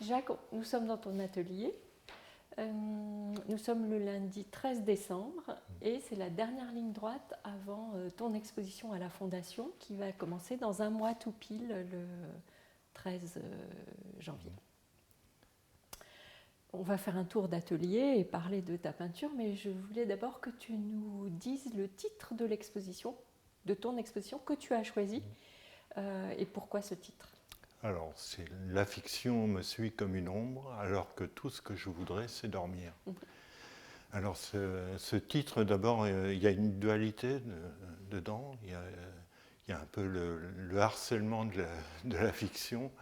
Jacques, nous sommes dans ton atelier. Nous sommes le lundi 13 décembre et c'est la dernière ligne droite avant ton exposition à la Fondation qui va commencer dans un mois tout pile, le 13 janvier. On va faire un tour d'atelier et parler de ta peinture, mais je voulais d'abord que tu nous dises le titre de l'exposition, de ton exposition que tu as choisi et pourquoi ce titre. Alors, c'est la fiction me suit comme une ombre, alors que tout ce que je voudrais, c'est dormir. Alors, ce titre, d'abord, il y a une dualité dedans. Il y a un peu le harcèlement de la fiction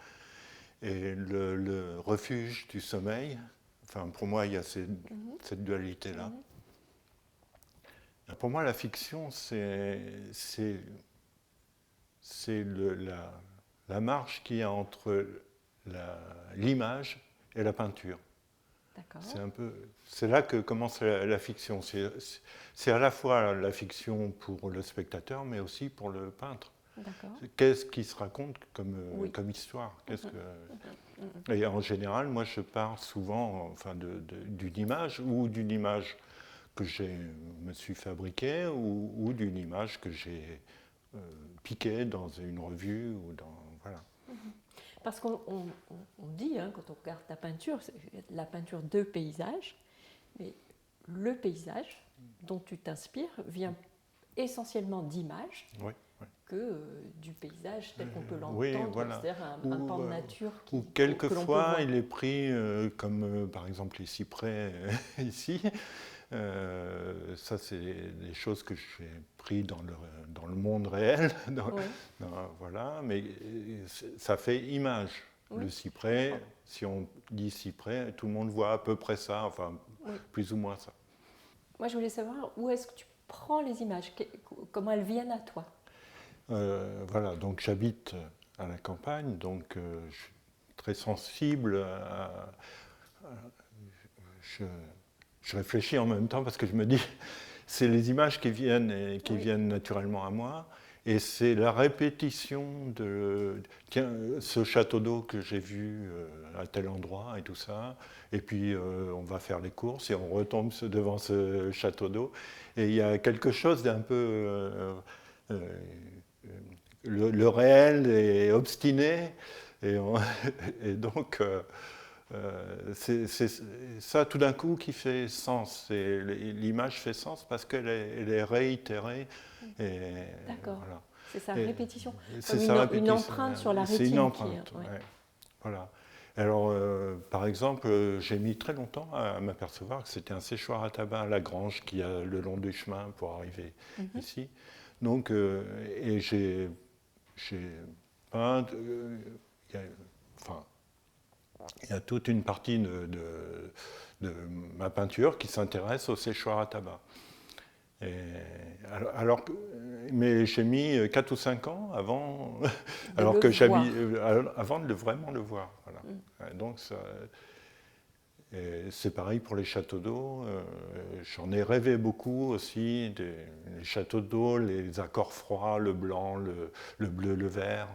et le refuge du sommeil. Enfin, pour moi, il y a cette dualité-là. Pour moi, la fiction, c'est la marche qu'il y a entre l'image et la peinture. C'est là que commence la fiction. C'est à la fois la fiction pour le spectateur, mais aussi pour le peintre. Qu'est-ce qui se raconte comme histoire? Et en général, moi, je pars souvent d'une image, ou d'une image que je me suis fabriquée, ou d'une image que j'ai piquée dans une revue, ou voilà. Parce qu'on dit, quand on regarde ta peinture, c'est la peinture de paysage, mais le paysage dont tu t'inspires vient essentiellement d'images que du paysage tel qu'on peut l'entendre, c'est-à-dire un pan de nature ou quelquefois il est pris comme par exemple les cyprès ici. Ça, c'est des choses que j'ai prises dans le monde réel, voilà, mais ça fait image. Le cyprès, si on dit cyprès, tout le monde voit à peu près ça, enfin plus ou moins ça. Moi, je voulais savoir où est-ce que tu prends les images, comment elles viennent à toi. Voilà, donc j'habite à la campagne, donc je suis très sensible je réfléchis en même temps parce que je me dis, c'est les images qui viennent naturellement à moi, et c'est la répétition de tiens, ce château d'eau que j'ai vu à tel endroit et tout ça, et puis on va faire les courses et on retombe devant ce château d'eau, et il y a quelque chose d'un peu le réel est obstiné, et donc c'est ça tout d'un coup qui fait sens. L'image fait sens parce qu'elle est réitérée. D'accord. Voilà. C'est sa répétition. C'est une empreinte sur la rétine. C'est une empreinte. Voilà. Alors, par exemple, j'ai mis très longtemps à m'apercevoir que c'était un séchoir à tabac à la grange qu'il y a le long du chemin pour arriver ici. Donc, et j'ai peint. Il y a toute une partie de ma peinture qui s'intéresse au séchoir à tabac. Mais j'ai mis 4 ou 5 ans avant, avant de vraiment le voir. Voilà. Donc c'est pareil pour les châteaux d'eau. J'en ai rêvé beaucoup aussi, les châteaux d'eau, les accords froids, le blanc, le bleu, le vert.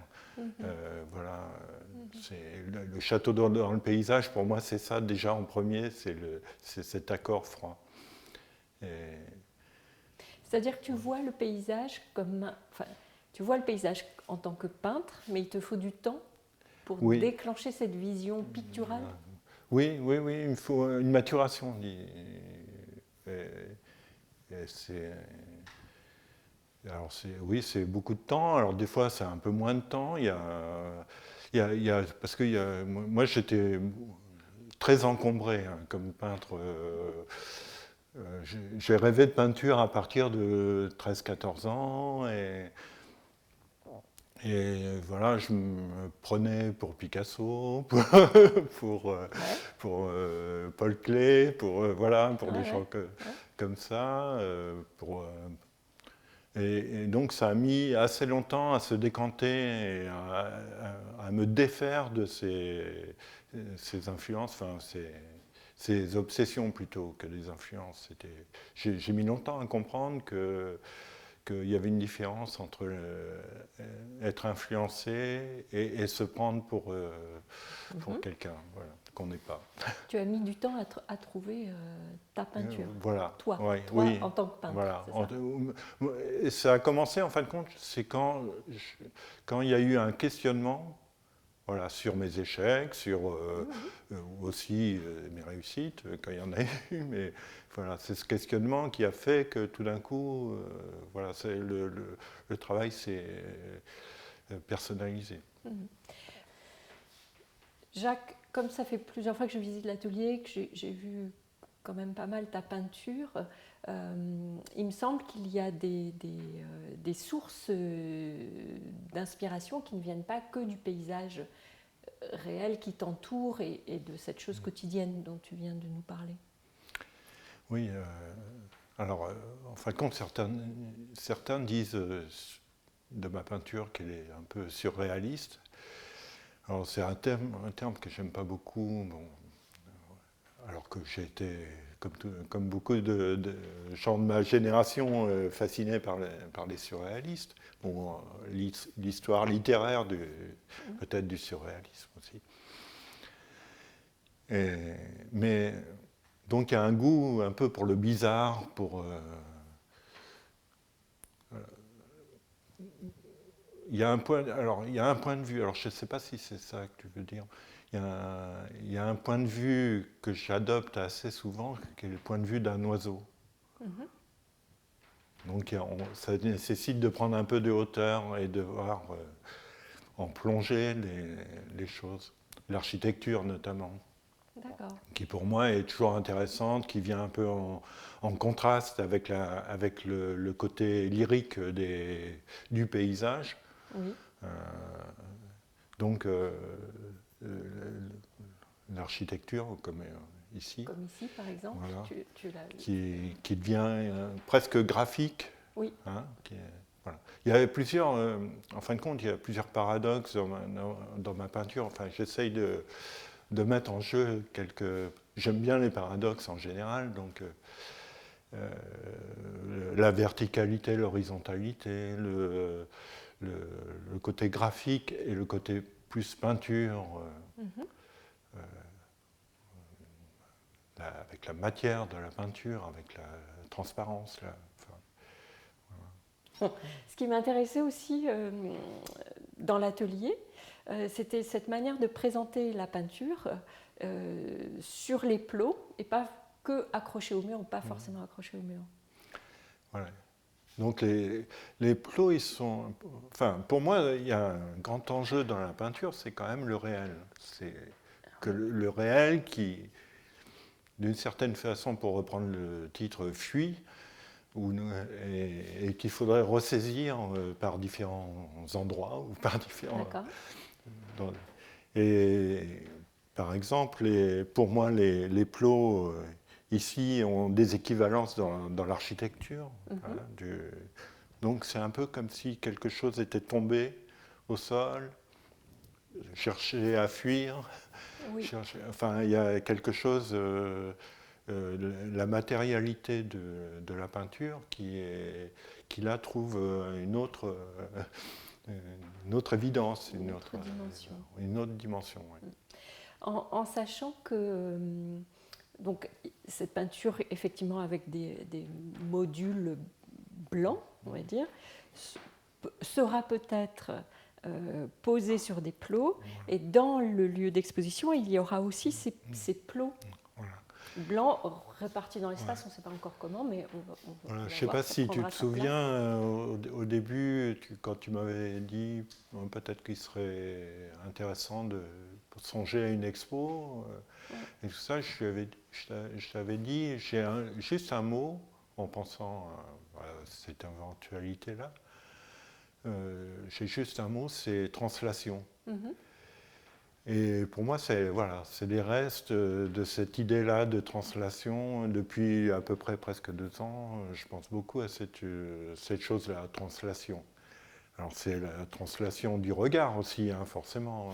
Voilà, le château d'eau dans le paysage, pour moi, c'est ça déjà en premier, c'est cet accord froid. C'est-à-dire que tu vois le paysage tu vois le paysage en tant que peintre, mais il te faut du temps pour déclencher cette vision picturale. Oui, il faut une maturation. C'est beaucoup de temps. Alors des fois, c'est un peu moins de temps. Parce que moi, j'étais très encombré comme peintre. J'ai rêvé de peinture à partir de 13-14 ans. Et voilà, je me prenais pour Picasso, pour Paul Klee, pour des gens comme ça. Et donc ça a mis assez longtemps à se décanter et à me défaire de ces influences, ces obsessions plutôt que des influences. J'ai mis longtemps à comprendre qu'il y avait une différence entre être influencé et se prendre pour quelqu'un, voilà, qu'on n'est pas. Tu as mis du temps à trouver ta peinture. Voilà. Toi, Ouais, toi oui, en tant que peintre. voilà. Ça. Ça a commencé, en fin de compte, c'est quand il y a eu un questionnement, voilà, sur mes échecs, sur aussi mes réussites, quand il y en a eu, mais voilà, c'est ce questionnement qui a fait que tout d'un coup, voilà, le travail s'est personnalisé. Jacques, comme ça fait plusieurs fois que je visite l'atelier, que j'ai vu quand même pas mal ta peinture, il me semble qu'il y a des sources d'inspiration qui ne viennent pas que du paysage réel qui t'entoure et de cette chose quotidienne dont tu viens de nous parler. Oui, alors, en fin de compte, certains disent de ma peinture qu'elle est un peu surréaliste. Alors, c'est un terme que j'aime pas beaucoup, bon, alors que j'ai été, comme beaucoup de gens de ma génération, fasciné par les surréalistes. Bon, l'histoire littéraire peut-être du surréalisme aussi. Mais donc il y a un goût un peu pour le bizarre, il y a un point de vue, alors je ne sais pas si c'est ça que tu veux dire, il y a un point de vue que j'adopte assez souvent, qui est le point de vue d'un oiseau. Donc ça nécessite de prendre un peu de hauteur et de voir en plongée les choses, l'architecture notamment. Qui pour moi est toujours intéressante, qui vient un peu en contraste avec le côté lyrique du paysage. Oui. Donc l'architecture, comme ici. Comme ici par exemple, voilà, tu l'as... qui devient presque graphique. Oui. Hein, voilà. Il y avait plusieurs, en fin de compte, il y a plusieurs paradoxes dans ma peinture. Enfin, j'essaye de mettre en jeu quelques... J'aime bien les paradoxes en général, donc la verticalité, l'horizontalité, le côté graphique et le côté plus peinture, avec la matière de la peinture, avec la transparence. Voilà. Ce qui m'intéressait aussi dans l'atelier, c'était cette manière de présenter la peinture sur les plots et pas que accrochés au mur ou pas forcément accrochés au mur. Voilà. Donc les plots, ils sont... Enfin, pour moi, il y a un grand enjeu dans la peinture, c'est quand même le réel. C'est que le réel qui, d'une certaine façon, pour reprendre le titre, fuit, et qu'il faudrait ressaisir par différents endroits ou par différents... D'accord. Et par exemple, pour moi, les plots ici ont des équivalences dans l'architecture. Voilà, donc c'est un peu comme si quelque chose était tombé au sol, cherchait à fuir. Oui. Enfin, il y a quelque chose, la matérialité de la peinture qui là trouve une autre évidence, une autre dimension. Ouais. En sachant que donc, cette peinture, effectivement, avec des modules blancs, on va dire, sera peut-être posée sur des plots. Et dans le lieu d'exposition, il y aura aussi ces plots blancs répartis dans l'espace. On ne sait pas encore comment, mais on je ne sais pas si tu te souviens, au début, quand tu m'avais dit peut-être qu'il serait intéressant de songer à une expo, et tout ça, je t'avais dit, j'ai juste un mot, en pensant à cette éventualité-là, j'ai juste un mot, c'est translation. Et pour moi, c'est des restes de cette idée-là de translation. Depuis à peu près presque 2 ans, je pense beaucoup à cette chose-là, la translation. Alors c'est la translation du regard aussi, hein, forcément.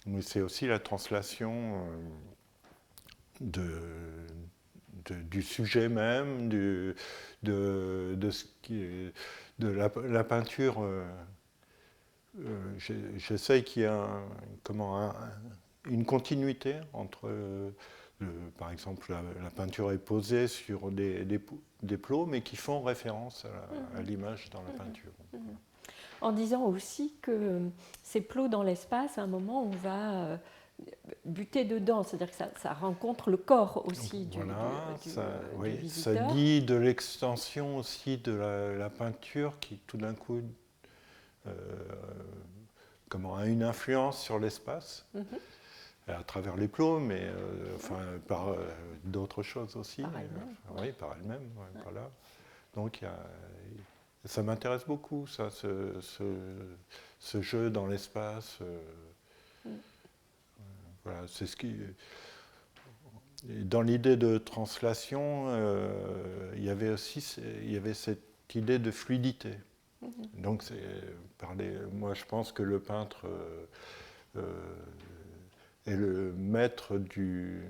Mais c'est aussi la translation du sujet même, de la peinture. J'essaye qu'il y ait une continuité entre, par exemple, la peinture est posée sur des plots, mais qui font référence à l'image dans la peinture. En disant aussi que ces plots dans l'espace, à un moment, on va buter dedans, c'est-à-dire que ça rencontre le corps aussi du visiteur. Ça dit de l'extension aussi de la peinture qui, tout d'un coup, a une influence sur l'espace, à travers les plots, mais par d'autres choses aussi. Par elle-même. Oui, par elle-même. Voilà. Donc, ça m'intéresse beaucoup, ça, ce jeu dans l'espace. Voilà, c'est ce qui. Dans l'idée de translation, il y avait cette idée de fluidité. Donc, moi, je pense que le peintre est le maître du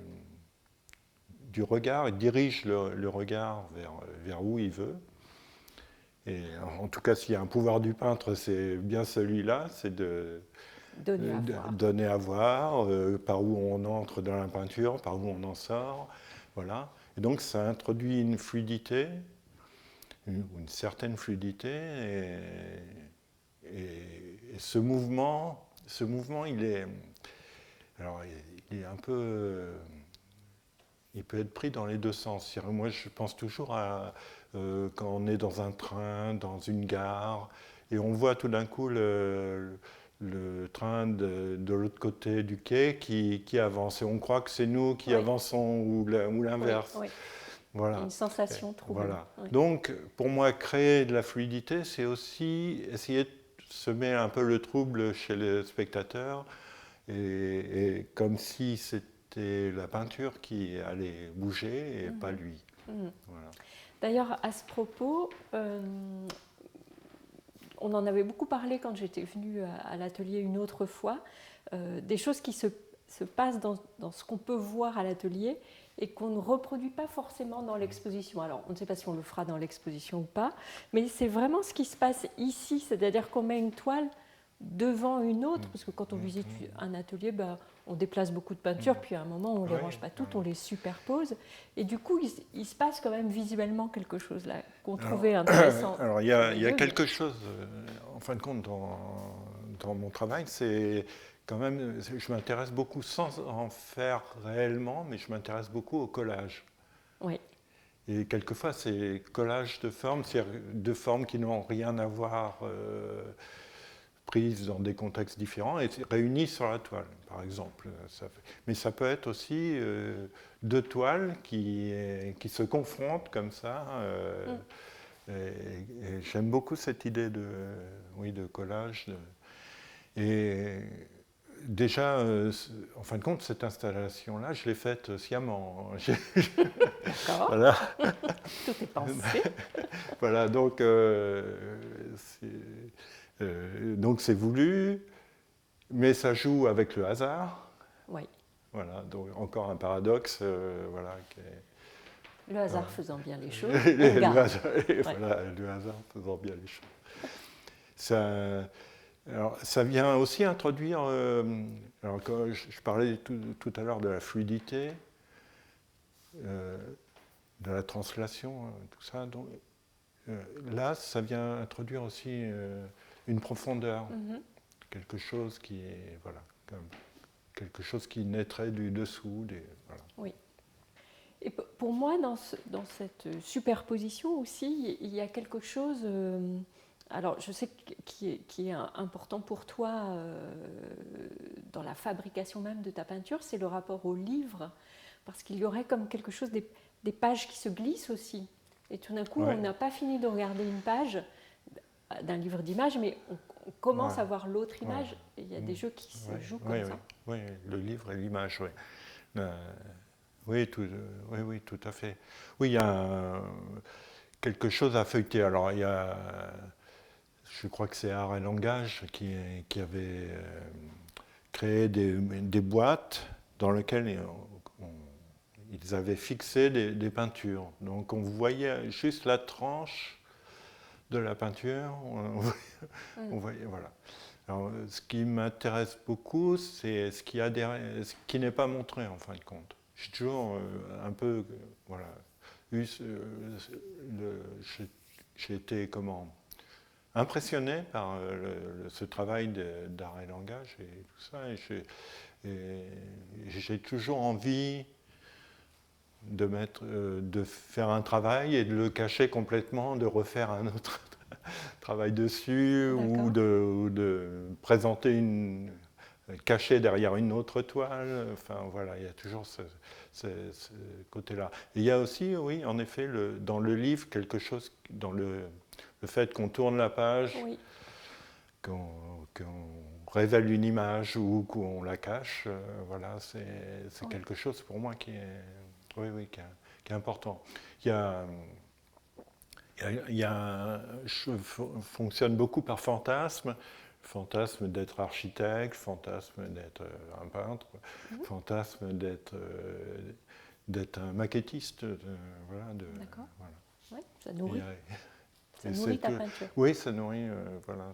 regard, il dirige le regard vers où il veut. Et en tout cas, s'il y a un pouvoir du peintre, c'est bien celui-là, c'est de donner à voir par où on entre dans la peinture, par où on en sort. Voilà. Et donc, ça introduit une fluidité, une certaine fluidité, et ce mouvement, il est un peu. Il peut être pris dans les deux sens. Moi, je pense toujours à quand on est dans un train, dans une gare, et on voit tout d'un coup le train de l'autre côté du quai qui avance. Et on croit que c'est nous qui avançons ou l'inverse. Oui. Voilà. Une sensation troublante. Voilà. Oui. Donc, pour moi, créer de la fluidité, c'est aussi essayer de semer un peu le trouble chez les spectateurs, et comme si c'était la peinture qui allait bouger et pas lui. Voilà. D'ailleurs, à ce propos, on en avait beaucoup parlé quand j'étais venue à l'atelier une autre fois, des choses qui se passent dans ce qu'on peut voir à l'atelier et qu'on ne reproduit pas forcément dans l'exposition. Alors, on ne sait pas si on le fera dans l'exposition ou pas, mais c'est vraiment ce qui se passe ici, c'est-à-dire qu'on met une toile devant une autre, parce que quand on visite un atelier, on déplace beaucoup de peintures, puis à un moment, on ne les range pas toutes, on les superpose, et du coup, il se passe quand même visuellement quelque chose là, qu'on trouvait intéressant. Alors, il y a quelque chose, en fin de compte, dans mon travail, c'est quand même, je m'intéresse beaucoup, sans en faire réellement, mais je m'intéresse beaucoup au collage. Oui. Et quelquefois, c'est collage de formes, c'est-à-dire de formes qui n'ont rien à voir, prises dans des contextes différents et réunies sur la toile, par exemple. Mais ça peut être aussi deux toiles qui se confrontent comme ça. Et j'aime beaucoup cette idée de collage. Et déjà, en fin de compte, cette installation-là, je l'ai faite sciemment. D'accord. Voilà. Tout est pensé. Voilà, donc c'est voulu, mais ça joue avec le hasard. Oui. Voilà, donc encore un paradoxe. Le hasard faisant bien les choses. Le hasard faisant bien les choses. Ça vient aussi introduire. Alors, quand je parlais tout à l'heure de la fluidité, de la translation, tout ça. Donc, là, ça vient introduire aussi une profondeur, quelque chose qui est quelque chose qui naîtrait du dessous. Voilà. Oui. Et pour moi, dans cette superposition aussi, il y a quelque chose. Alors, je sais qui est important pour toi dans la fabrication même de ta peinture, c'est le rapport au livre, parce qu'il y aurait comme quelque chose des pages qui se glissent aussi. Et tout d'un coup, on n'a pas fini de regarder une page d'un livre d'images, mais on commence à voir l'autre image. Et il y a des jeux qui se jouent comme ça. Oui, le livre et l'image, oui. Oui, tout à fait. Oui, il y a quelque chose à feuilleter. Alors, il y a, je crois que c'est Art et Langage qui avait créé des boîtes dans lesquelles ils avaient fixé des peintures. Donc on voyait juste la tranche de la peinture. On voyait, voilà. Alors, ce qui m'intéresse beaucoup, c'est ce qui n'est pas montré en fin de compte. J'ai toujours un peu, voilà, j'ai été impressionné par ce travail d'art et langage et tout ça. Et j'ai toujours envie de faire un travail et de le cacher complètement, de refaire un autre travail dessus ou de présenter caché derrière une autre toile. Enfin voilà, il y a toujours ce côté-là. Et il y a aussi, oui, en effet, dans le livre, quelque chose, dans le fait qu'on tourne la page, oui, qu'on révèle une image ou qu'on la cache, voilà, c'est oui, quelque chose pour moi qui est, oui, oui, qui est important. Je fonctionne beaucoup par fantasme. Fantasme d'être architecte, fantasme d'être un peintre, fantasme d'être un maquettiste. Voilà, d'accord. Voilà. Oui, ça nourrit. Ça nourrit ta peinture. Oui, ça nourrit. Voilà,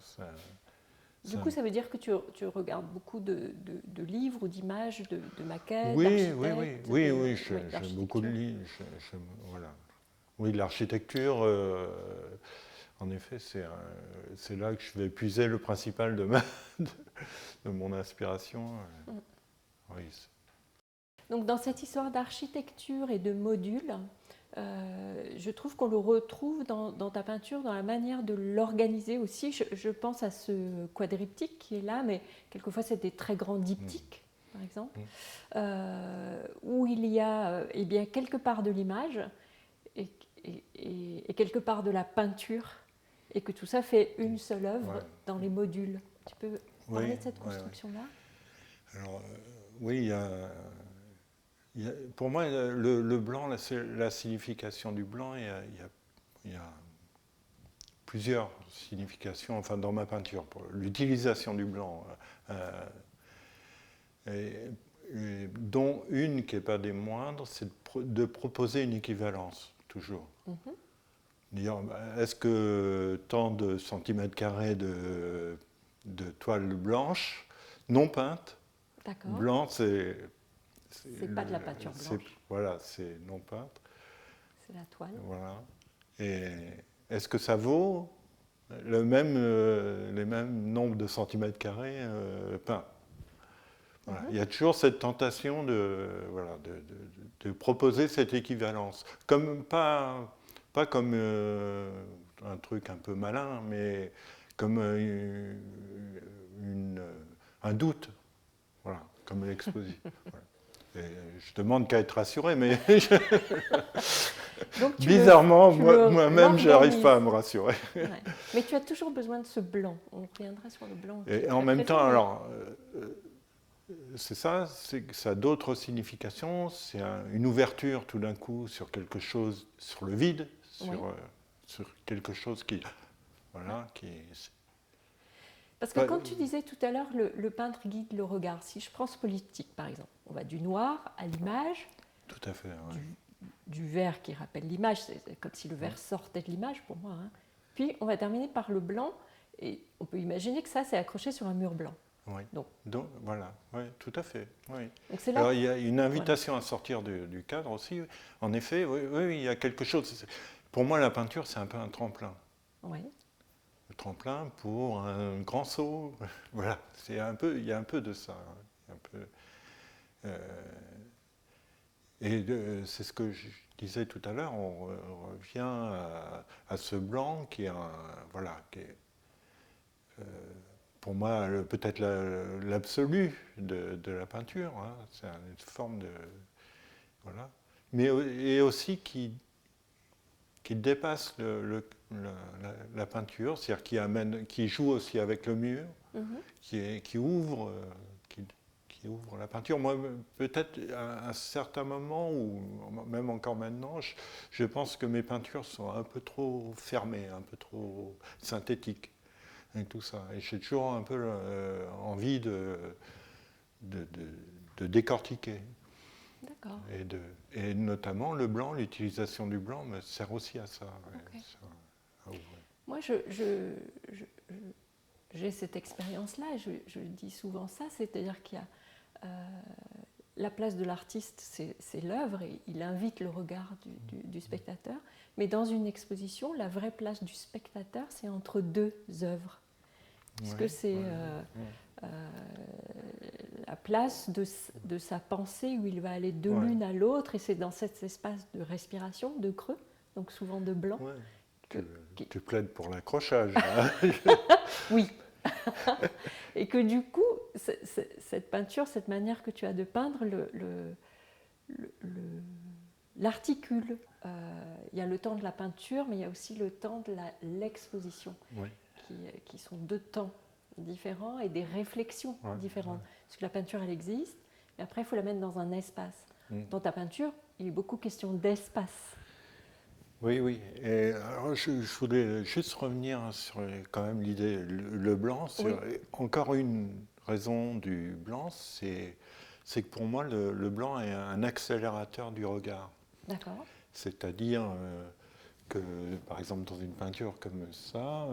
du coup, ça veut dire que tu regardes beaucoup de livres ou d'images, de maquettes, oui, d'architectes. Oui, j'aime beaucoup de livres. Voilà. Oui, l'architecture, en effet, c'est là que je vais puiser le principal de mon inspiration. Oui. Donc, dans cette histoire d'architecture et de modules, je trouve qu'on le retrouve dans ta peinture, dans la manière de l'organiser aussi. Je pense à ce quadriptyque qui est là, mais quelquefois c'est des très grands diptyques, par exemple, où il y a eh bien, quelque part de l'image et quelque part de la peinture, et que tout ça fait une seule œuvre dans les modules. Tu peux parler de cette construction-là ? Alors, oui, pour moi, le blanc, la signification du blanc, il y a plusieurs significations, enfin dans ma peinture, pour l'utilisation du blanc, dont une qui n'est pas des moindres, c'est de proposer une équivalence, toujours. Dire, est-ce que tant de centimètres carrés de toile blanche, non peinte, blanc, c'est pas de la peinture blanche. Voilà, c'est non peinte. C'est la toile. Voilà. Et est-ce que ça vaut les mêmes nombres de centimètres carrés peints? Voilà. Il y a toujours cette tentation de proposer cette équivalence. Pas comme un truc un peu malin, mais comme un doute. Voilà, comme l'exposition. Voilà. Je demande qu'à être rassuré, mais donc, bizarrement, moi-même, je n'arrive pas à me rassurer. Ouais. Mais tu as toujours besoin de ce blanc. On reviendra sur le blanc. Et en même temps, alors, c'est ça, ça a d'autres significations. C'est une ouverture tout d'un coup sur quelque chose, sur le vide, sur quelque chose qui, voilà, qui. Parce que quand tu disais tout à l'heure, le peintre guide le regard. Si je prends ce politique, par exemple, on va du noir à l'image. Tout à fait. Ouais. Du vert qui rappelle l'image, c'est comme si le vert sortait de l'image pour moi. Hein. Puis on va terminer par le blanc, et on peut imaginer que ça, c'est accroché sur un mur blanc. Oui. Donc voilà, oui, tout à fait. Oui. Donc c'est là. Alors il y a une invitation à sortir du cadre aussi. En effet, oui, il y a quelque chose. Pour moi, la peinture, c'est un peu un tremplin. Oui. Le tremplin pour un grand saut. Voilà, il y a un peu de ça. Un peu, et c'est ce que je disais tout à l'heure. On revient à ce blanc qui est pour moi peut-être l'absolu de la peinture. Hein. C'est une forme de voilà, mais et aussi qui dépasse la peinture, c'est-à-dire qui joue aussi avec le mur, qui ouvre la peinture. Moi, peut-être à un certain moment, ou même encore maintenant, je pense que mes peintures sont un peu trop fermées, un peu trop synthétiques, et tout ça. Et j'ai toujours un peu envie de décortiquer. D'accord. Et notamment le blanc, l'utilisation du blanc me sert aussi à ça. Okay. Ouais. Moi, j'ai cette expérience-là, et je dis souvent ça, c'est-à-dire qu'il y a la place de l'artiste, c'est l'œuvre, et il invite le regard du spectateur, mais dans une exposition, la vraie place du spectateur, c'est entre deux œuvres, puisque c'est la place de sa pensée où il va aller de l'une à l'autre, et c'est dans cet espace de respiration, de creux, donc souvent de blanc. Ouais. Tu plaides pour l'accrochage. Oui. Et que du coup, cette peinture, cette manière que tu as de peindre, l'articule. Il y a le temps de la peinture, mais il y a aussi le temps de l'exposition, qui sont deux temps différents et des réflexions différentes. Parce que la peinture, elle existe, et après, il faut la mettre dans un espace. Dans ta peinture, il est beaucoup question d'espace. Oui. Et alors, je voulais juste revenir sur quand même l'idée, le blanc. Encore une raison du blanc, c'est que pour moi, le blanc est un accélérateur du regard. D'accord. C'est-à-dire que, par exemple, dans une peinture comme ça,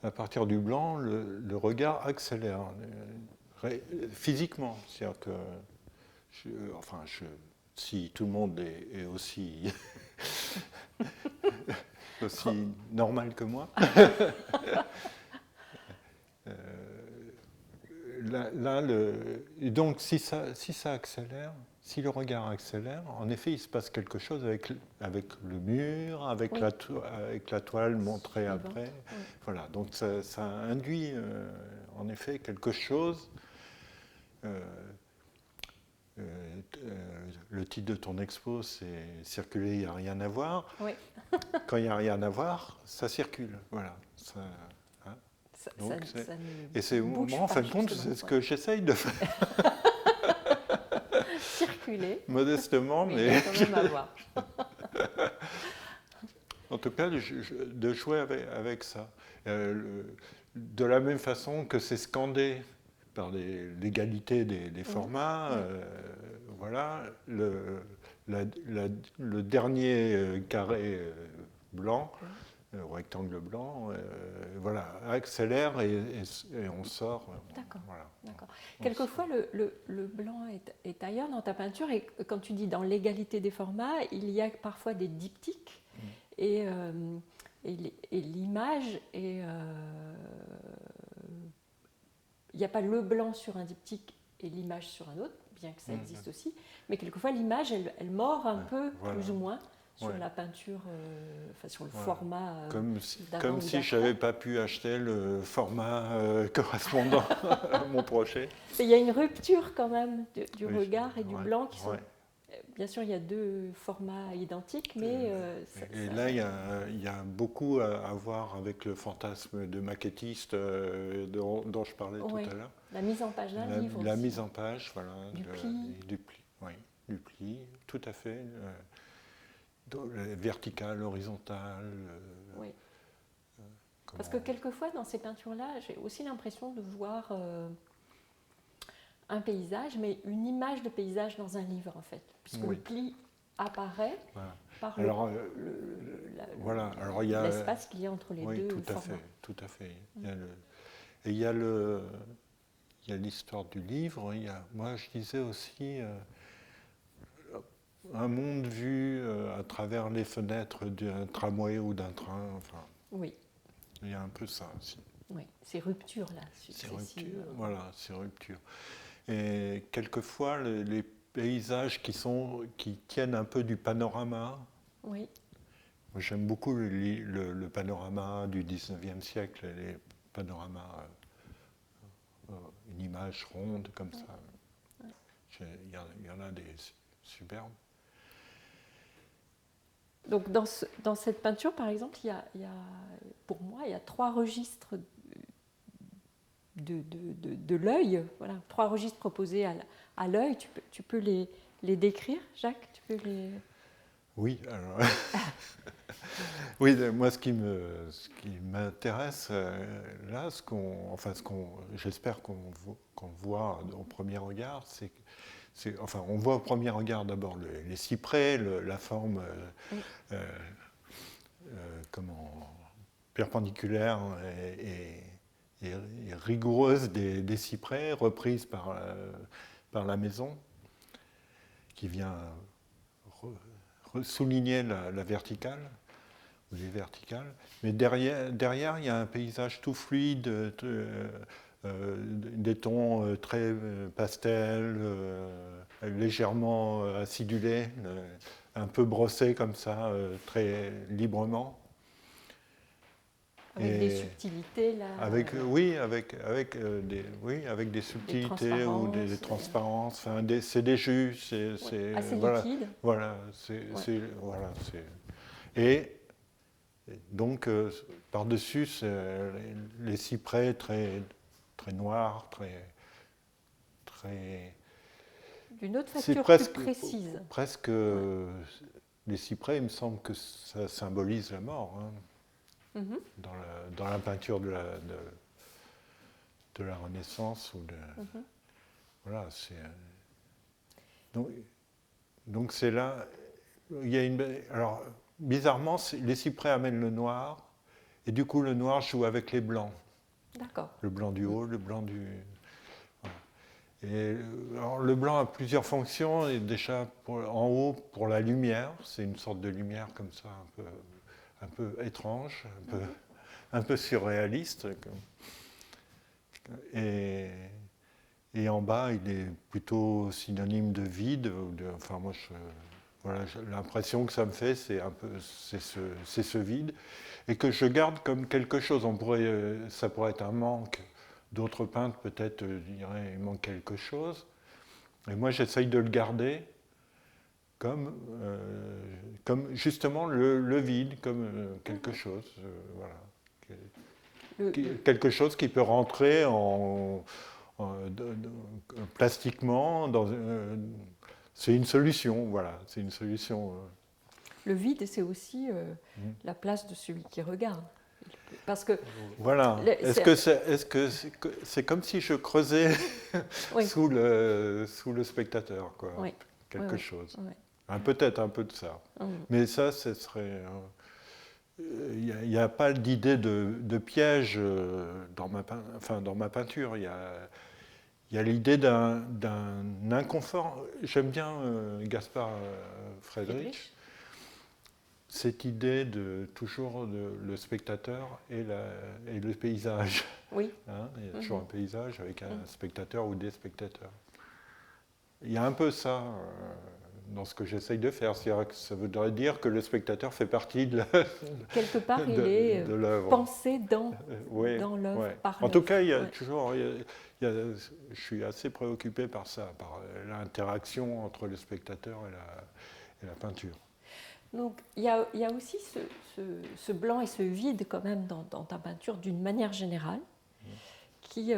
à partir du blanc, le regard accélère physiquement. C'est-à-dire que, si tout le monde est aussi aussi normal que moi. Donc si ça accélère, si le regard accélère, en effet, il se passe quelque chose avec le mur, avec la toile montrée après. Oui. Voilà, donc ça induit en effet quelque chose. Le titre de ton expo, c'est « Circuler, il n'y a rien à voir ». Oui. Quand il n'y a rien à voir, ça circule. Voilà. Et c'est moi, en fin de compte, c'est ce que j'essaye de faire. Circuler. Modestement, mais. Il y a quand même à voir. En tout cas, de jouer avec ça. De la même façon que c'est scandé par l'égalité des formats, voilà, le dernier carré blanc, rectangle blanc, voilà, accélère et on sort. D'accord. Voilà. D'accord. Quelquefois, le blanc est ailleurs dans ta peinture, et quand tu dis dans l'égalité des formats, il y a parfois des diptyques, et l'image est... il n'y a pas le blanc sur un diptyque et l'image sur un autre, bien que ça existe aussi, mais quelquefois l'image, elle mord un peu, plus ou moins, sur la peinture, sur le format. Comme si je n'avais pas pu acheter le format correspondant à mon projet. Il y a une rupture quand même du regard et du blanc qui sont... Bien sûr, il y a deux formats identiques, mais... là, il y a beaucoup à voir avec le fantasme de maquettiste dont je parlais tout à l'heure. La mise en page d'un livre La aussi. mise en page, voilà. Du pli. Du pli, tout à fait. Vertical, horizontal. Oui. Parce que quelquefois, dans ces peintures-là, j'ai aussi l'impression de voir un paysage, mais une image de paysage dans un livre, en fait. Puisque le pli apparaît par l'espace qu'il y a entre les deux formats. Tout à fait. Il y a l'histoire du livre. Moi, je disais aussi un monde vu à travers les fenêtres d'un tramway ou d'un train. Enfin, oui. Il y a un peu ça aussi. Oui, ces ruptures-là. Ces ruptures, voilà, ces ruptures. Et quelquefois, les paysages qui tiennent un peu du panorama. Oui. J'aime beaucoup le panorama du 19e siècle, les panoramas, une image ronde comme ça. Il y en a des superbes. Donc dans cette peinture, par exemple, pour moi, il y a trois registres de l'œil, voilà, trois registres proposés à l'œil. Tu peux les décrire, Jacques? Tu peux les... Oui, alors... oui, moi, ce qui m'intéresse, là, j'espère qu'on voit au premier regard, enfin, on voit au premier regard d'abord les cyprès, la forme perpendiculaire et rigoureuse des cyprès, reprise par la maison, qui vient souligner la verticale, ou les verticales. Mais derrière, il y a un paysage tout fluide, des tons très pastels, légèrement acidulés, un peu brossés comme ça, très librement. Avec des subtilités là. Avec des subtilités ou des transparences. Enfin, c'est des jus, c'est assez liquide. Voilà, et donc par-dessus les cyprès très très noirs, très d'une autre facture plus précise. Presque les cyprès, il me semble que ça symbolise la mort. Hein. Dans la peinture de la Renaissance. Voilà, donc c'est là. Il y a alors, bizarrement, les cyprès amènent le noir, et du coup, le noir joue avec les blancs. D'accord. Le blanc du haut, le blanc du. Voilà. Et alors, le blanc a plusieurs fonctions, et déjà en haut, pour la lumière, c'est une sorte de lumière comme ça, un peu étrange, un peu surréaliste. Et en bas, il est plutôt synonyme de vide. Enfin, moi, j'ai l'impression que ça me fait, c'est ce vide, et que je garde comme quelque chose. Ça pourrait être un manque. D'autres peintres, peut-être, diraient il manque quelque chose. Et moi, j'essaye de le garder comme justement le vide, comme quelque chose, voilà. Quelque chose qui peut rentrer plastiquement c'est une solution, voilà, c'est une solution. Le vide, c'est aussi la place de celui qui regarde. Parce que voilà. Est-ce que c'est comme si je creusais sous le spectateur, quoi, quelque chose. Peut-être un peu de ça. Mais ça, ce serait. Il n'y a pas d'idée de piège dans ma peinture. Il y a l'idée d'un inconfort. J'aime bien Gaspard Friedrich. Cette idée toujours le spectateur et le paysage. Oui. Hein, il y a toujours un paysage avec un spectateur ou des spectateurs. Il y a un peu ça dans ce que j'essaye de faire. C'est-à-dire que ça voudrait dire que le spectateur fait partie de quelque part, il est pensé dans l'œuvre par l'œuvre. En tout cas, il y a toujours... je suis assez préoccupé par ça, par l'interaction entre le spectateur et la peinture. Donc, il y a aussi ce blanc et ce vide quand même dans ta peinture d'une manière générale qui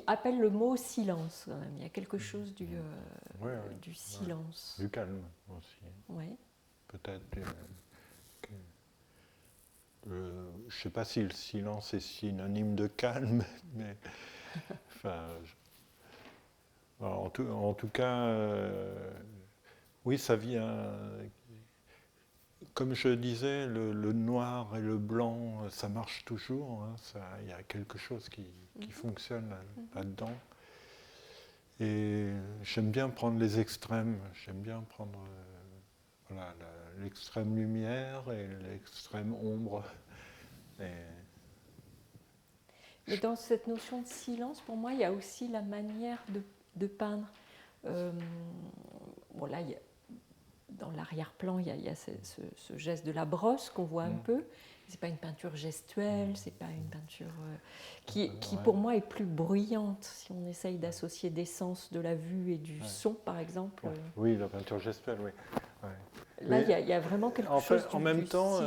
appelle le mot silence quand même. Il y a quelque chose du silence. Du calme aussi. Oui. Peut-être. Je ne sais pas si le silence est synonyme de calme, mais en tout cas, oui, ça vient. Comme je disais, le noir et le blanc, ça marche toujours. Hein, il y a quelque chose qui fonctionne là-dedans. Et j'aime bien prendre les extrêmes. J'aime bien prendre l'extrême lumière et l'extrême ombre. Mais dans cette notion de silence, pour moi, il y a aussi la manière de peindre. Là, dans l'arrière-plan, il y a ce geste de la brosse qu'on voit un peu. C'est pas une peinture gestuelle, c'est pas une peinture qui pour moi est plus bruyante si on essaye d'associer des sens de la vue et du son, par exemple. Oui, la peinture gestuelle, oui. Là, il y a vraiment quelque chose en même temps,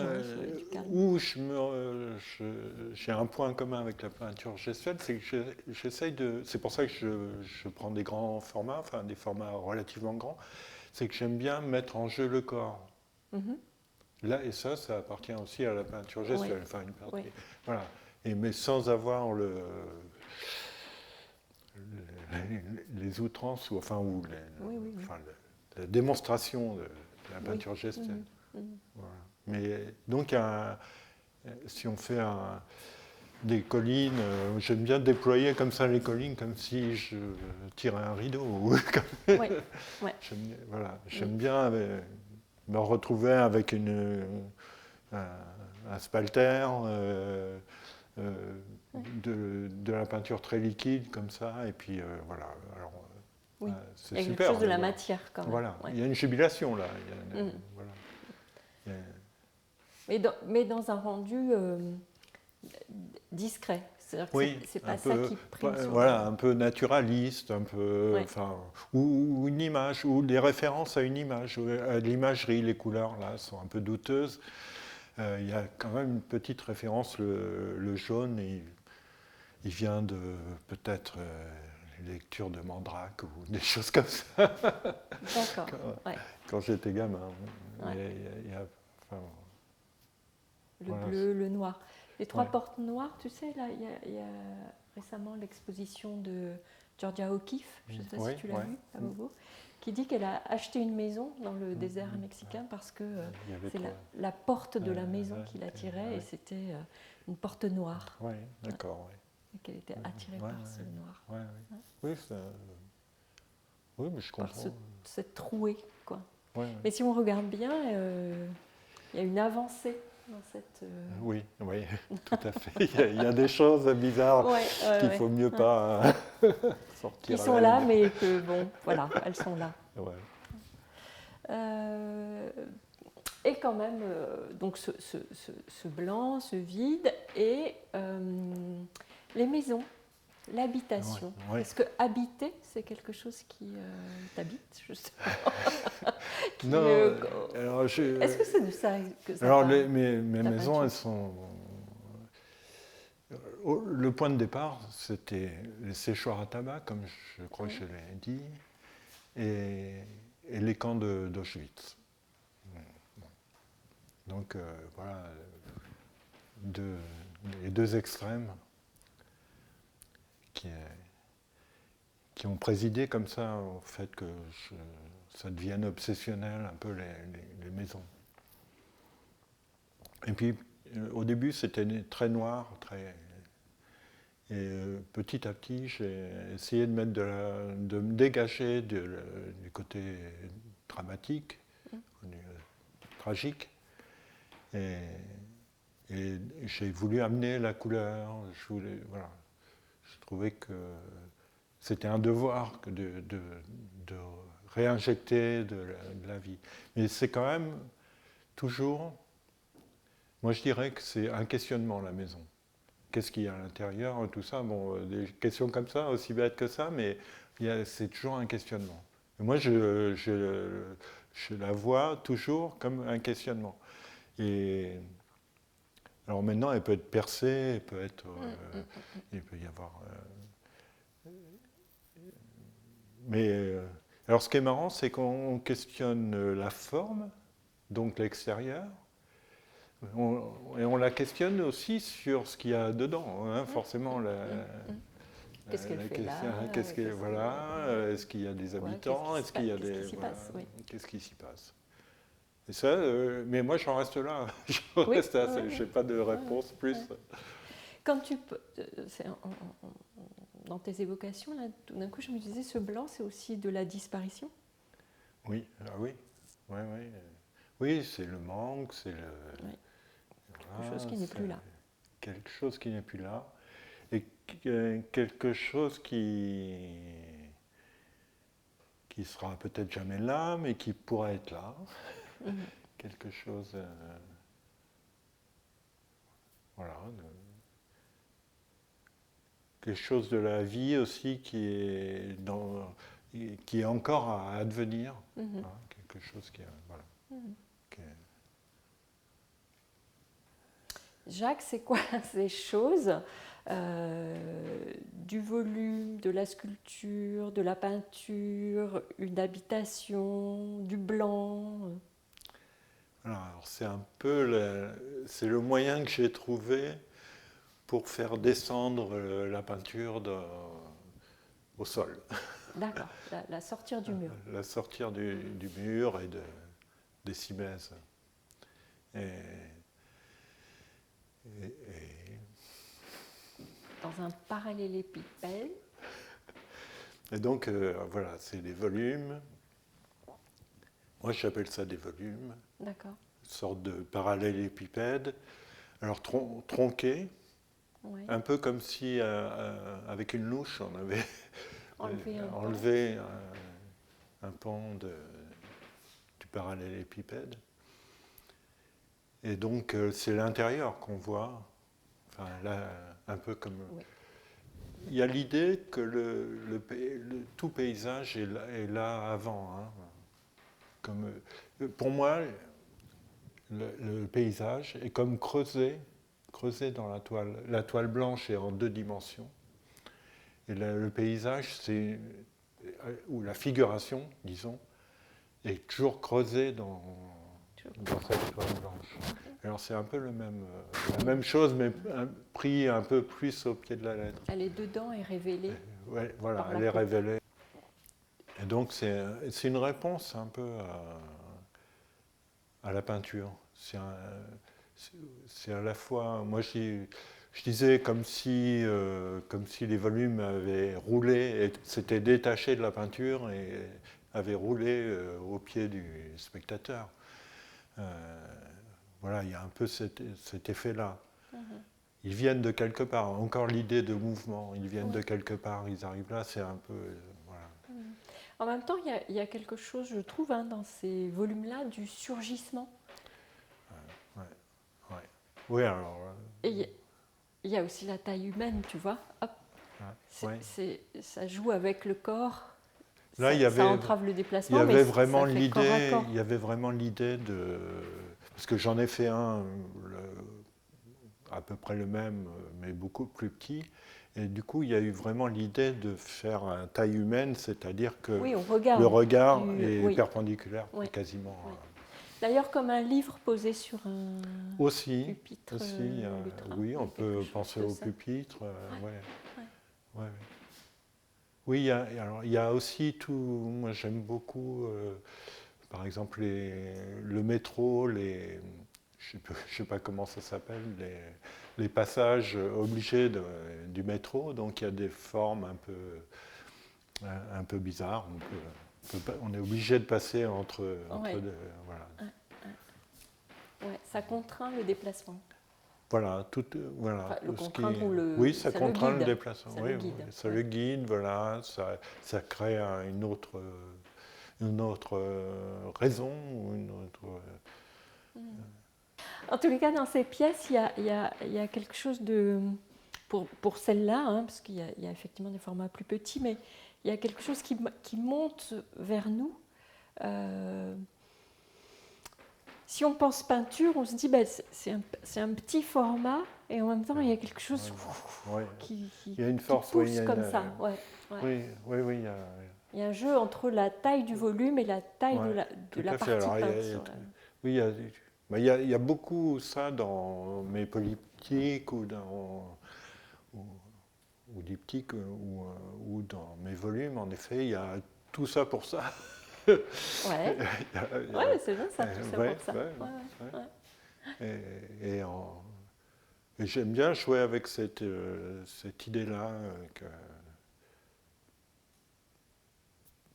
où j'ai un point commun avec la peinture gestuelle, c'est que j'essaye de... C'est pour ça que je prends des grands formats, enfin des formats relativement grands, c'est que j'aime bien mettre en jeu le corps. Là, et ça appartient aussi à la peinture gestuelle. Enfin, une partie. Voilà. Mais sans avoir les outrances, ou la démonstration de la peinture gestuelle. Voilà. Mais donc, si on fait des collines, j'aime bien déployer comme ça les collines, comme si je tirais un rideau. J'aime bien me retrouver avec un spalter, de la peinture très liquide comme ça, et puis voilà. Alors, c'est il y a super. quelque chose de la matière quand même. Voilà, il y a une jubilation là. Mais dans un rendu discret. C'est-à-dire que c'est pas ça qui prime sur voilà, un peu naturaliste, un peu, ou une image, ou des références à une image, à l'imagerie. Les couleurs là sont un peu douteuses. Il y a quand même une petite référence, le jaune, il vient de peut-être lecture de Mandrake ou des choses comme ça. D'accord. Quand j'étais gamin. Le bleu, le noir. Les trois portes noires, tu sais, là, il y a récemment l'exposition de Georgia O'Keeffe, je ne sais pas si tu l'as vue à Bobo, qui dit qu'elle a acheté une maison dans le désert mexicain parce que c'est la porte de la maison qui l'attirait et c'était une porte noire. Oui, d'accord. Et qu'elle était attirée par ce noir. Oui, mais je comprends. Par cette trouée, quoi. Mais si on regarde bien, il y a une avancée dans cette... Oui, tout à fait. Il y a des choses bizarres qu'il ne faut mieux pas sortir. Qui sont là, mais que, bon, voilà, elles sont là. Et quand même, donc ce blanc, ce vide, et les maisons, l'habitation. Est-ce que habiter, c'est quelque chose qui t'habite, justement? Non, est-ce que c'est de ça que ça alors, mes maisons, elles sont... Le point de départ, c'était les séchoirs à tabac, comme je crois que je l'ai dit, et les camps d'Auschwitz. Donc, voilà, les deux extrêmes qui ont présidé comme ça au fait que ça devienne obsessionnel un peu les maisons. Et puis au début c'était très noir, et petit à petit j'ai essayé de me dégager du côté dramatique, tragique, et j'ai voulu amener la couleur. Je trouvais que c'était un devoir de réinjecter de la vie. Mais c'est quand même toujours, moi je dirais que c'est un questionnement, la maison. Qu'est-ce qu'il y a à l'intérieur, tout ça, bon, des questions comme ça, aussi bêtes que ça, mais c'est toujours un questionnement. Et moi je la vois toujours comme un questionnement. Et alors maintenant elle peut être percée, il peut y avoir... Mais alors ce qui est marrant, c'est qu'on questionne la forme, donc l'extérieur, et on la questionne aussi sur ce qu'il y a dedans, hein, forcément. Qu'est-ce qu'elle fait là? Est-ce qu'il y a des habitants? Est-ce qu'il y a des... Qu'est-ce qui s'y passe? Et ça, mais moi j'en reste là, je n'ai pas de réponse plus. Quand dans tes évocations, là, tout d'un coup, je me disais, ce blanc, c'est aussi de la disparition. Oui, oui, c'est le manque, c'est quelque chose qui n'est plus là. Quelque chose qui n'est plus là, et quelque chose qui sera peut-être jamais là, mais qui pourra être là. Quelque chose, quelque chose de la vie aussi qui est encore à advenir, quelque chose qui est... Jacques, c'est quoi ces choses du volume, de la sculpture, de la peinture, une habitation, du blanc? Alors c'est un peu c'est le moyen que j'ai trouvé pour faire descendre la peinture au sol. D'accord, la sortir du mur. La sortir du mur et des cimaises. Et Dans un parallélépipède. Et donc, voilà, c'est des volumes. Moi, j'appelle ça des volumes. D'accord. Une sorte de parallélépipède. Alors, tronqué. Ouais. Un peu comme si, avec une louche, on avait enlevé un pan du parallélépipède. Et donc, c'est l'intérieur qu'on voit. Enfin, là, un peu comme... Oui. Il y a l'idée que le tout paysage est là avant. Hein. Comme, pour moi, le paysage est comme creusé dans la toile. La toile blanche est en 2 dimensions. Et le paysage, ou la figuration, disons, est toujours creusée dans cette toile blanche. Alors c'est un peu la même chose, mais pris un peu plus au pied de la lettre. Elle est dedans et révélée. Oui, voilà, elle est révélée. Et donc c'est une réponse un peu à la peinture. C'est à la fois, moi je disais comme si les volumes avaient roulé, et s'étaient détachés de la peinture et avaient roulé au pied du spectateur. Voilà, il y a un peu cet effet-là. Ils viennent de quelque part. Encore l'idée de mouvement. Ils viennent de quelque part, ils arrivent là, c'est un peu... voilà. En même temps, il y a quelque chose, je trouve, hein, dans ces volumes-là, du surgissement. Oui, alors... Et il y a aussi la taille humaine, tu vois. Hop. Ça joue avec le corps. Là, ça entrave le déplacement, il y avait vraiment l'idée de... Parce que j'en ai fait un à peu près le même, mais beaucoup plus petit. Et du coup, il y a eu vraiment l'idée de faire une taille humaine, c'est-à-dire que le regard est perpendiculaire, quasiment. D'ailleurs, comme un livre posé sur un pupitre. Oui, on peut penser au pupitre. Oui, il y a aussi tout. Moi, j'aime beaucoup, par exemple, le métro, je ne sais pas comment ça s'appelle, les passages obligés du métro. Donc, il y a des formes un peu bizarres. On est obligé de passer entre deux. Voilà. Ça contraint le déplacement. Voilà, le contraindre oui, ça contraint le déplacement. Ça le guide. Ça le guide, voilà, ça crée une autre raison, une autre. En tous les cas, dans ces pièces, il y a quelque chose de pour celle-là, hein, parce qu'il y a effectivement des formats plus petits, mais il y a quelque chose qui monte vers nous. Si on pense peinture, on se dit c'est un petit format et en même temps il y a quelque chose qui il y a une force, pousse comme ça. Oui. Il y a un jeu entre la taille du volume et la taille de la partie peinte. Oui, il y a beaucoup ça dans mes polyptyques ou diptyques ou dans mes volumes. En effet, il y a tout ça pour ça. C'est bien ça, tout ça pour ça. Et j'aime bien jouer avec cette idée-là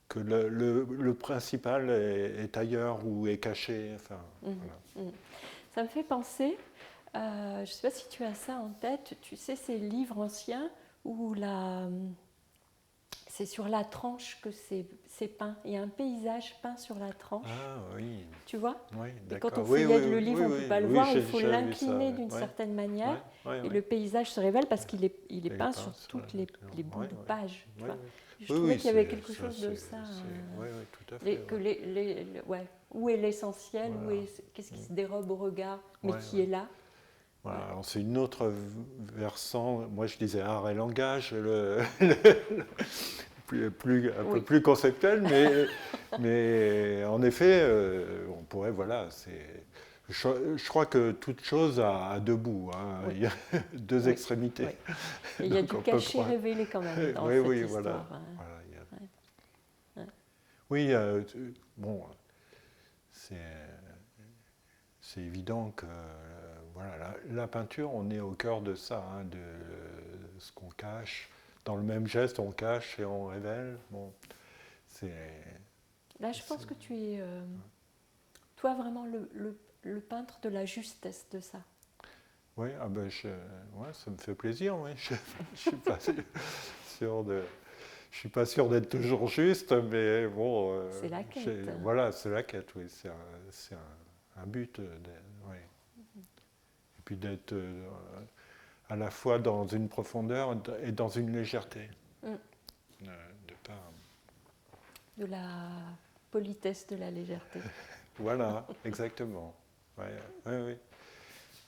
que le principal est ailleurs ou est caché. Enfin, voilà. Ça me fait penser, je ne sais pas si tu as ça en tête, tu sais ces livres anciens où c'est sur la tranche que c'est peint. Il y a un paysage peint sur la tranche. Ah oui. Tu vois ? Oui, et quand on feuillette le livre, on ne peut pas le voir, il faut l'incliner d'une ouais. certaine manière. Ouais, et le paysage se révèle parce qu'il est peint sur toutes les bouts de page. Tu vois ? Je trouvais qu'il y avait quelque chose de ça. Oui, tout à fait. Où est l'essentiel, qu'est-ce qui se dérobe au regard, mais qui est là. Voilà, alors c'est une autre versant. Moi, je disais art et langage, un peu plus conceptuel, mais en effet, on pourrait, je crois que toute chose a deux bouts, hein. Il y a deux extrémités. Et il y a du cachet révélé quand même dans cette histoire. Oui, bon, c'est évident que voilà, la peinture, on est au cœur de ça, hein, de ce qu'on cache. Dans le même geste, on cache et on révèle. Bon, là, je pense que tu es, toi, vraiment le peintre de la justesse de ça. Oui, ah ben ouais, ça me fait plaisir. Oui. Je suis pas sûr de. Je suis pas sûr d'être toujours juste, mais bon. C'est la quête. Voilà, c'est la quête, oui. C'est un but. Oui. Et puis d'être à la fois dans une profondeur et dans une légèreté. De pas... De la politesse, de la légèreté. Voilà, exactement. Ouais, oui.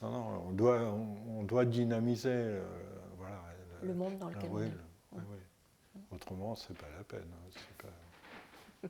Non, on doit dynamiser voilà, le monde dans lequel on est. Oui. Autrement, c'est pas la peine. Hein, c'est pas...